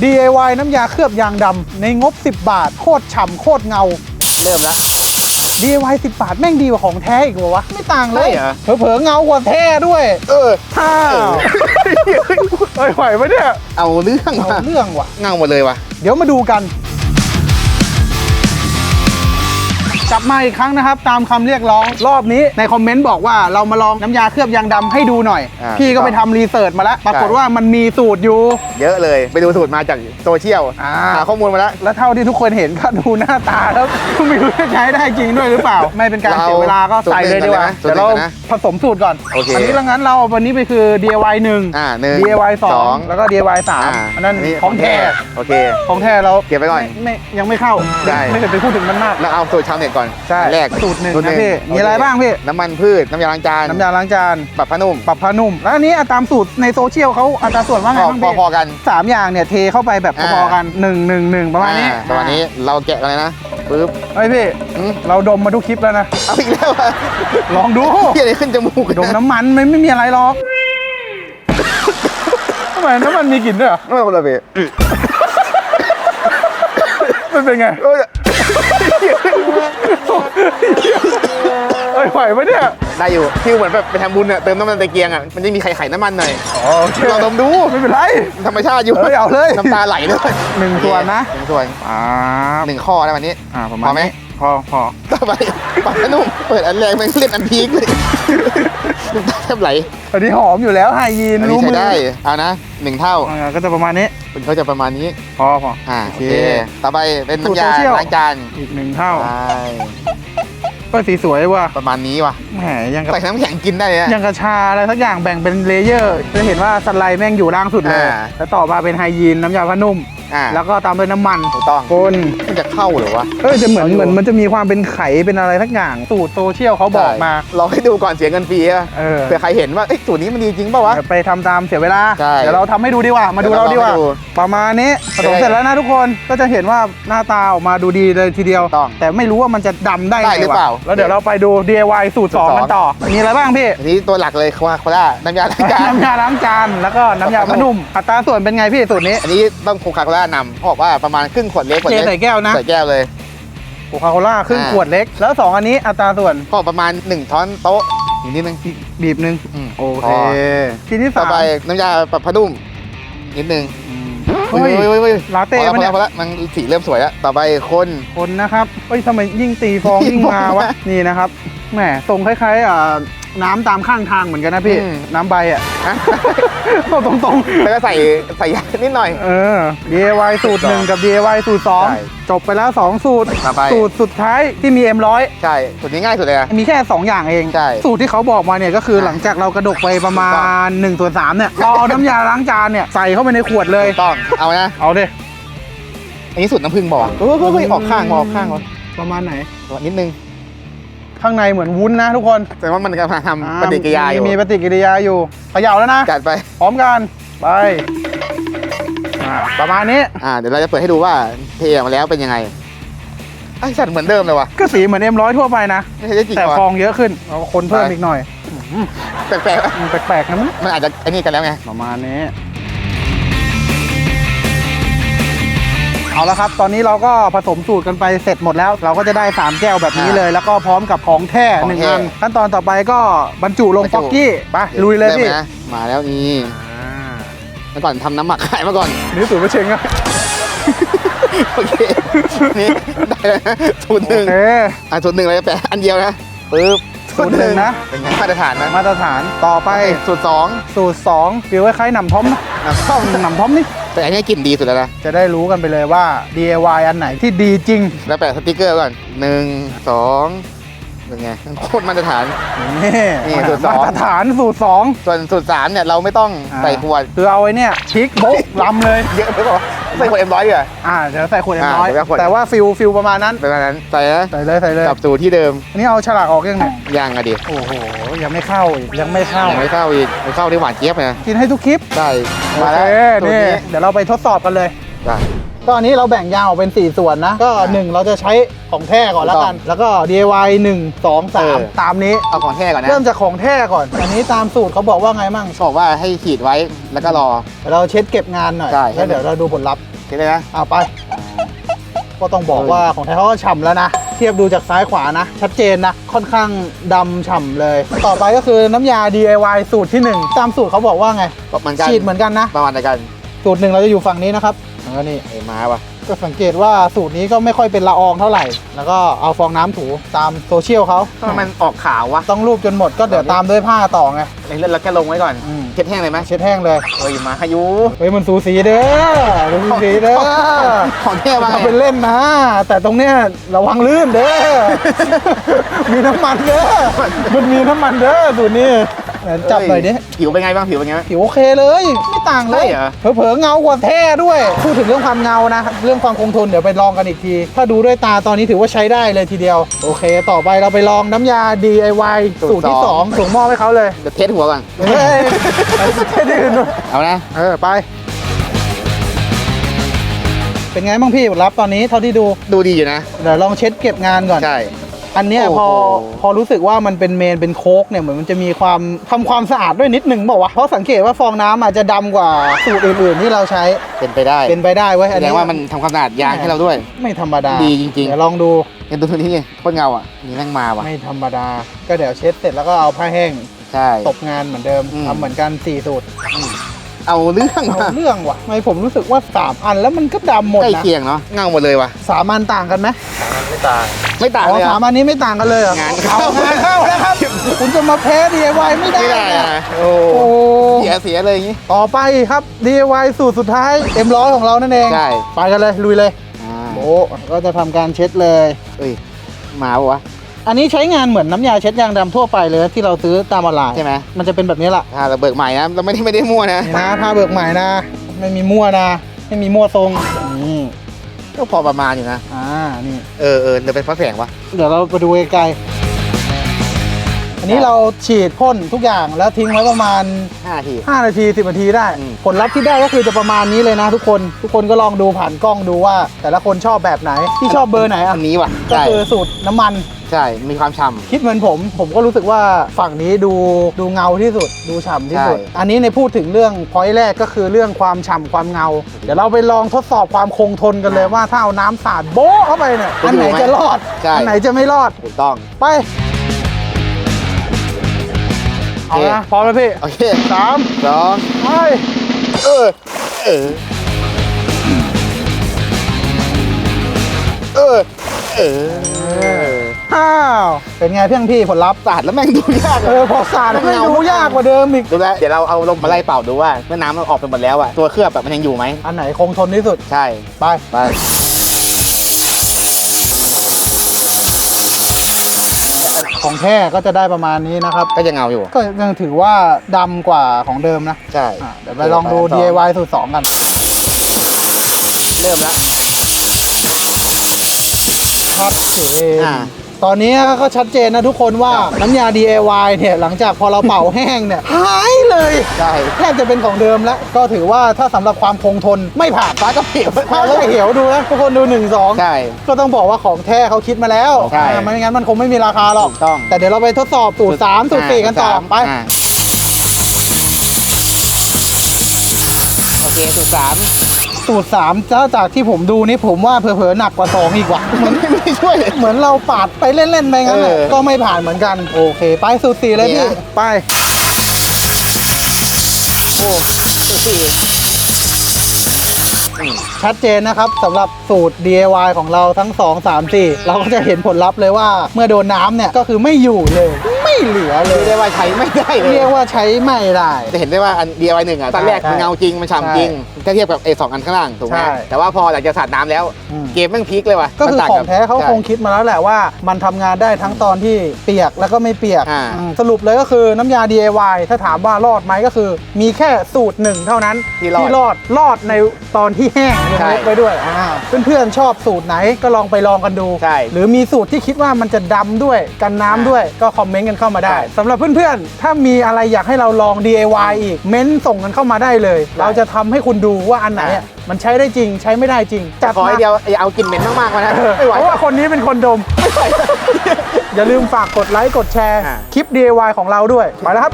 DIY น้ำยาเคลือบยางดำในงบ10 บาทโคตรฉ่ำโคตรเงาเริ่มแล้ว DIY 10 บาทแม่งดีกว่าของแท้อีกเหรอวะไม่ต่างเลย เหรอ เผลอๆเงากว่าแท้ด้วยอ้าวเฮ้ยไหวปะเนี่ย เอาเรื่อง เอา ว่ะ เรื่องว่ะ เงาหมดเลยว่ะ เดี๋ยวมาดูกันกลับมาอีกครั้งนะครับตามคำเรียกร้องรอบนี้ในคอมเมนต์บอกว่าเรามาลองน้ำยาเคลือบยางดำให้ดูหน่อยพี่ก็ไปทำรีเสิร์ชมาแล้วปรากฏว่ามันมีสูตรอยู่ เยอะเลยไปดูสูตรมาจากโซเชียลหาข้อมูลมาแล้ว แล้วเท่าที่ทุกคนเห็นก็ดูหน้าตาแล้วไม่รู้จะใช้ได้จริงด้วยหรือเปล่า ไม่เป็นการเสียเวลาก็ใส่เลยดีกว่าเดี๋ยวเราผสมสูตรก่อนอันนี้งั้นเราวันนี้ไปคือ DIY 1 DIY 2แล้วก็ DIY 3อันนั้นของแท้ โอเค ของแท้เรา เก็บไว้ก่อน ไม่ยังไม่เข้าไม่เคยไปพูดถึงมันมาก แล้วเอาสูตรชาวเน็ตก่อน ใช่ แรก สูตรหนึ่งนะพี่มีอะไรบ้างพี่น้ำมันพืชน้ำยาล้างจาน น้ำยาล้างจาน ปรับผ้านุ่ม ปรับผ้านุ่มแล้วอันนี้ตามสูตรในโซเชียลเขาอัตราส่วนว่าไงบ้างพี่ พอๆกัน 3 อย่างเนี่ยเทเข้าไปแบบพอๆกัน1 ประมาณนี้ ประมาณนี้เราแกะกันเลยนะปึ๊บ เฮ้ยพี่เราดมมาทุกคลิปแล้วนะ เอาอีกแล้วอ่ะ ลองดู เกี่ยอะไรขึ้นจมูก ดมน้ำมันไม่มีอะไรหรอกทำไมน้ำมันมีกลิ่นด้วยเหรอ ไม่คนละเบะ มันเป็นไงเอ้ยไหวปะเนี่ย ได้อยู่ฟิลเหมือนแบบไปทำบุญอะเติมน้ำมันตะเกียงอะมันจะมีไข่น้ำมันหน่อย โอเค ลองดมดู ไม่เป็นไร ธรรมชาติอยู่ เอาเลย น้ำตาไหลเลย 1 ส่วนนะ 1 ส่วน1 ข้อได้วันนี้ ประมาณ พอไหม พอ ต่อไปปากนุ่มเปิดอันแรงแม่งเล่นอันพีคเลยน้ำตาแทบไหล อันนี้หอมอยู่แล้วไฮยีน อันนี้ รู้ ใช้ มือ ได้เอานะ1 เท่า ก็จะประมาณนี้ คุณเขาจะประมาณนี้ พอ โอเคต่อไปเป็นน้ำยา สูตรโซเชียล ล้างจาน อีก1 เท่า ใช่ ก็สีสวยว่ะ ประมาณนี้ว่ะ แหมยังกับ ใส่น้ำแข็งกินได้เลยนะ ยังกระชาอะไรสักอย่างแบ่งเป็นเลเยอร์จะเห็นว่าสไลด์แม่งอยู่ล่างสุดเลย แล้วต่อมาเป็นไฮยีนน้ำยาผ้านุ่ม แล้วก็ตามด้วยน้ำมัน ถูกต้อง คน มันจะเข้าหรือวะ จะเหมือนมันจะมีความเป็นไข่เป็นอะไรสักอย่างสูตรโซเชียลเขาบอกมา ลองให้ดูก่อนเสียเงินฟรีอะเผื่อใครเห็นว่าสูตรนี้มันดีจริงเปล่าวะ ไปทำตามเสียเวลา ใช่ เดี๋ยวเราทำให้ดูดีกว่ามาดูเราดีกว่า เดี๋ยวเราลองให้ดู ประมาณนี้ผสมเสร็จแล้วนะทุกคนก็จะเห็นว่าหน้าตาออกมาดูดีเลยทีเดียว ถูกต้อง แต่ไม่รู้ว่ามันจะดำได้ ได้หรือเปล่า แล้วเดี๋ยวเราไปดู DIY สูตร 2 กันต่อมีอะไรบ้างพี่ อันนี้ตัวหลักเลยโคล่าน้ำยาล้างจาน น้ำยาล้างจานแล้วก็น้ำยาผ้านุ่มอัตราส่วนเป็นไงพี่สูตรนี้ อันนี้ต้องโคคาโคล่านำเขาบอกว่าประมาณครึ่งขวดเล็ก เทใส่แก้วนะ ใส่แก้วเลย โคคาโคล่าครึ่งขวดเล็กแล้ว2อันนี้อัตราส่วน ก็ประมาณ1 ช้อนโต๊ะอีกนิดนึง บีบหนึ่ง โอเค ทีที่ ต่อ 3 ไปน้ำยาปรับผ้านุ่มนิดนึง เฮ้ยลาเต้ พอ มัน แล้ เนี่ วย พอแล้วมันสีเริ่มสวยแล้วต่อไปคน คนนะครับเฮ้ยทำไมยิ่งตีฟอง ตี ยิ่ง ฟอง มาวะ นะ นี่นะครับแหมทรงคล้ายๆน้ำตามข้างทางเหมือนกันนะพี่ น้ำใบอ่ะ ฮะ เอาตรง แล้วก็ใส่ยานิดหน่อย DIY สูตร 1 กับ DIY สูตร ใช่ 2 จบไปแล้ว 2 สูตร ต่อไป สูตรสุดท้ายที่มี M100 ใช่สูตรนี้ง่ายสุดเลยนะ มีแค่ 2 อย่างเอง ใช่ สูตรที่เขาบอกมาเนี่ยก็คือหลังจากเรากระดกไปประมาณ1/3เนี่ยเราเอาน้ำยาล้างจานเนี่ยใส่เข้าไปในขวดเลย ถูกต้องเอานะ เอาดิ อันนี้สูตรน้ำผึ้งบอกเฮ้ยออกข้างวะ ประมาณไหน นิดนึง ข้างในเหมือนวุ้นนะทุกคน แต่ว่ามันกำลังทำปฏิกิริยาอยู่ มีปฏิกิริยาอยู่เขย่าแล้วนะ จัดไป พร้อมกัน ไปประมาณนี้ เดี๋ยวเราจะเปิดให้ดูว่าเทออกมาแล้วเป็นยังไงไอ้สัตว์เหมือนเดิมเลยว่ะ ก็สีเหมือน M100 ทั่วไปนะ ไม่ใช่จริง แต่ ว่ะ ฟองเยอะขึ้นเราคนเพิ่มอีกหน่อย แปลก มันแปลกๆนะมั้ง ๆมันอาจจะไอ้นี่กันแล้วไง ประมาณนี้เอาละครับตอนนี้เราก็ผสมสูตรกันไปเสร็จหมดแล้ว เราก็จะได้3แก้วแบบนี้เลย แล้วก็พร้อมกับของแท้หนึ่งอันขั้นตอนต่อไปก็บรรจุลงป๊อกกี้ไปลุยเลยพี่ นะมาแล้วนี่เมื่อก่อนทำน้ำหมักขายมาก่อน นี่สูตรไม่เชงอะ โอเคนี่ได้แล้วนะสูตรห โอ นึ่ง เค สูตรหนึ่งเราจะแปะอันเดียวนะปึ๊บ สูตรหนึ่งนะ เป็นไงมาตรฐานนะ มาตรฐานต่อไป สูตรสอง สูตร2ฟิลคล้ายๆหนำท้อมนะ ชอบ หนำท้อมนี่ แต่อันนี้กลิ่นดีสุดแล้วนะ จะได้รู้กันไปเลยว่า DIY อันไหนที่ดีจริง แล้วแปะสติ๊กเกอร์ก่อน1 2เป็นไงโคตรมาตรฐาน นี่สูตรสอง มาตรฐานสูตร ส่วนสูตร3เนี่ยเราไม่ต้องใส่ขวด 2คือเอาไว้เนี่ยพริกโบ๊ะลำเลย เยอะไปเปล่าใส่ขวดM100ดีกว่า เดี๋ยวใส่ขวด อ่า น้อย เดี๋ยวขวด แต่ว่าฟิลประมาณนั้น เป็นแบบนั้นใส่นะ ใส่เลย กลับสู่ที่เดิม อันนี้เอาฉลากออกยังเนี่ย ยังอะดิ โอ้โหยังไม่เข้าอีกยังไม่เข้า ยังไม่เข้าอีกไม่เข้าที่หวานเจี๊ยบไง กินให้ทุกคลิป ใช่ โอ มา เค แล้วสูตร นี่ นี้ เดี๋ยวเราไปทดสอบกันเลย ได้ ก็อันนี้เราแบ่งยางออกเป็น4ส่วนนะก็1เราจะใช้ของแท้ก่อนแล้วกันแล้วก็ DIY 1 2 3ตามนี้ เอาของแท้ก่อนนะ เริ่มจากของแท้ก่อนอันนี้ตามสูตรเขาบอกว่าไงมั่ง บอกว่าให้ขีดไว้แล้วก็รอ เดี๋ยวเราเช็ดเก็บงานหน่อย ใช่ แล้วเดี๋ยวเราดูผลลัพธ์ ขีดเลยนะ เอาไป ก็ต้องบอกว่าของแท้เขาก็ฉ่ำแล้วนะ เทียบดูจากซ้ายขวานะ ชัดเจนนะ ค่อนข้างดำฉ่ำเลย ต่อไปก็คือน้ำยา DIY สูตรที่ 1 ตามสูตรเขาบอกว่าไง เหมือนกัน ฉีดเหมือนกันนะ ประมาณเดียวกัน สูตร 1เราจะอยู่ฝั่งนี้นะครับแล้วก็นี่ มาวะ ก็สังเกตว่าสูตรนี้ก็ไม่ค่อยเป็นละอองเท่าไหร่ แล้วก็เอาฟองน้ำถูตามโซเชียลเขา ทำไมมันออกขาววะ ต้องรูปจนหมดก็เดี๋ยวตามด้วยผ้าต่อไง แล้วแค่ลงไว้ก่อน อืม เช็ดแห้งเลยไหม เช็ดแห้งเลย เฮ้ยมาอายุ เฮ้ยมันสูสีเด้อมันสูสีเด้อ ของแท้มา ทำเป็นเล่นนะ แต่ตรงเนี้ยระวังลื่นเด้อ มีน้ำมันเด้อ มันมีน้ำมันเด้อสูตรนี้จับหน่อยดิ ผิวเป็นไงบ้างผิวเป็นไง ผิวโอเคเลย ไม่ต่างเลย ใช่เหรอ เผลอๆเงากว่าแท้ด้วย พูดถึงเรื่องความเงานะ เรื่องความคงทนเดี๋ยวไปลองกันอีกที ถ้าดูด้วยตาตอนนี้ถือว่าใช้ได้เลยทีเดียว โอเค ต่อไปเราไปลองน้ำยา DIY สูตรที่ 2ส่งมอบให้เขาเลย เดี๋ยวเทสหัวก่อน เฮ้ยเทสที่อื่นด้วย เอานะ ไป เป็นไงบ้างพี่ผลลัพธ์ตอนนี้เท่าที่ดู ดูดีอยู่นะ เดี๋ยวลองเช็ดเก็บงานก่อน ใช่ อันเนี้ย โอ้ พ โห อรู้สึกว่ามันเป็นเมนเป็นโค้กเนี่ยเหมือนมันจะมีความทำความสะอาดด้วยนิดหนึ่งบอกว่าวะเพราะสังเกตว่าฟองน้ำอาจจะดำกว่าสูตรอื่นๆที่เราใช้ เป็นไปได้ เป็นไปได้เว้ย แส อัน ด นี้ งว่ามันทำความสะอาดยางให้เราด้วย ไม่ธรรมดา ดีจริงๆ เดี๋ยวลองดู ยังดูตัวนี้นี่โคตรเงาอ่ะนี่แม่งมาว่ะ ไม่ธรรมดา ก็เดี๋ยวเช็ดเสร็จแล้วก็เอาผ้าแห้ง ใช่ ตบงานเหมือนเดิม อืม ทำเหมือนกัน4สูตร เอาเรื่อง เอา ว่ะ เรื่องว่ะทำไมผมรู้สึกว่า3อันแล้วมันก็ดำหมด ใกล้ นะ เคียงเนาะเงาหมดเลยว่ะ 3อันต่างกันไหม ไม่ต่างเลย สามอันนี้ไม่ต่างกันเลยเหรอง าน เอา เข้าง านเข้าแล้วครับ คุณจะมาแพ้ DIY ไม่ได้ ไม่ได้ นะ อะโอ้ โอ้ เสียเลยอย่างงี้ ต่อไปครับ DIY สูตรสุดท้าย M100 ของเรานั่นเอง ใช่ ไปกันเลยลุยเลย อ่า โอ้ก็จะทำการเช็ดเลย เอ้ยมาปะวะ อันนี้ใช้งานเหมือนน้ำยาเช็ดยางดำทั่วไปเลยที่เราซื้อตามออนไลน์ ใช่ไหม มันจะเป็นแบบนี้แหละ ถ้าเราเบิกใหม่นะเราไม่ได้มั่วนะ นี่นะผ้าเบิกใหม่นะ ไม่มีมั่วนะ ไม่มีมั่วทรงนี่ ก็พอประมาณอยู่นะ นี่ เออเดี๋ยวเป็นเพราะแสงวะ เดี๋ยวเราไปดูไกลๆอันนี้เราฉีดพ่นทุกอย่างแล้วทิ้งไว้ประมาณ 5 ที 5 นาที 10 นาทีได้ อืม ผลลัพธ์ที่ได้ก็คือจะประมาณนี้เลยนะทุกคนก็ลองดูผ่านกล้องดูว่า แต่ละคนชอบแบบไหนที่ชอบเบอร์ไหนอ่ะ อันนี้ว่ะ ก็ ใช่ คือสูตรน้ำมัน ใช่มีความฉ่ คิดเหมือนผมก็รู้สึกว่าฝั่งนี้ดูเงาที่สุดดูฉ่ำที่สุด ใช่ อันนี้ในพูดถึงเรื่องพอยต์แรกก็คือเรื่องความฉ่ำความเงา เดี๋ยวเราไปลองทดสอบความคงทนกันเลยว่าถ้าเอาน้ำสาดโบ๊ะเข้าไปเนี่ยอันไหนจะรอด ใช่ อันไหนจะไม่รอด ถูกต้อง ไปเอานะพร้อมแล้วพี่ โอเค 3 2 ไป เออเออเออเออ อ้าวเป็นไงพี่ผลลัพธ์ สาดแล้วแม่งดูยาก พอสาดแล้วไม่ดูยากกว่าเดิมอีก ดูแลวเดี๋ยวเราเอาลมมาไล่เป่าดูว่าเมื่อน้ำมันออกไปหมดแล้วอะตัวเคลือบแบบมันยังอยู่ไหม อันไหนคงทนที่สุด ใช่ ไป ไป ของแท้ก็จะได้ประมาณนี้นะครับ ก็ยังเงาอยู่ ก็ยังถือว่าดำกว่าของเดิมนะ ใช่ เดี๋ยวไปลองดู DIY สูตร 2 กัน เริ่มแล้ว ชัดเจน อ่า ตอนนี้ก็ชัดเจนนะทุกคนว่าน้ำยา DIY เนี่ยหลังจากพอเราเป่าแห้งเนี่ยหายเลย ใช่ แทบจะเป็นของเดิมแล้ว ก็ถือว่าถ้าสำหรับความคงทนไม่ผ่าน ฟ้าก็เปลี่ยน ฟ้าก็เหี่ยวดูนะทุกคนดู 1 ใช่ 2 ก็ต้องบอกว่าของแท้เขาคิดมาแล้ว ใช่ ไม่งั้นมันคงไม่มีราคาหรอก ถูกต้อง แต่เดี๋ยวเราไปทดสอบสูตร 3 สูตร 4 กันต่อไป าโอเคสูตร 3 สูตร3จ้าจากที่ผมดูนี่ผมว่าเผลอๆหนักกว่า 2 อีกว่ะ มันไม่ช่วยเลย เหมือนเราปาดไปเล่นๆไปงั้นน่ะ เออ ก็ไม่ผ่านเหมือนกัน โอเค ไปสูตร 4 เลยพี่ เนี่ย ไป โอ้สี่ ชัดเจนนะครับสำหรับสูตร DIY ของเราทั้ง 2 3 4 เราก็จะเห็นผลลัพธ์เลยว่าเมื่อโดนน้ำเนี่ยก็คือไม่อยู่เลย ไม่เหลือเล เรีย ย กได้ว่าใช้ไม่ได้เลย เรียกว่าใช้ไม่ได้ จะเห็นได้ว่าอัน DIY 1อ่ะตอนแรก ใช่ มันเงาจริง มันฉ่ำจริงถ้าเทียบกับสองอันข้างล่างถูกไหม ใช่ แต่ว่าพอหลังจากสาดน้ำแล้ว อืม เกมแม่งพีคเลยว่ะ ก็คือ มันต่า ของ กับ แท้เขา ใช่ คงคิดมาแล้วแหละว่ามันทำงานได้ทั้งตอนที่เปียกแล้วก็ไม่เปียก อ่า สรุปเลยก็คือน้ำยา DIY ถ้าถามว่ารอดไหมก็คือ มีแค่สูตร 1 เท่านั้น ที่รอด ในตอนที่แห้ง ใช่ ไปด้วยเพื่อนๆชอบสูตรไหนก็ลองไปลองกันดู ใช่ หรือมีสูตรที่คิดว่ามันจะดำด้วยกันน้ำด้วยก็คอมเมนต์กันเข้า ามาได้สำหรับเพื่อนๆถ้ามีอะไรอยากให้เราลอง DIY อีกเม้นส่งกันเข้ามาได้เลย เราจะทำให้คุณดูว่าอันไหนมันใช้ได้จริงใช้ไม่ได้จริงจัด ขอ มา เดียวอย่าเอากลิ่นเหม็นมากๆมานะไม่ไหว เพราะว่าคนนี้เป็นคนดม อย่าลืมฝากกดไลค์กดแชร์คลิป DIY ของเราด้วยไปแล้วครับ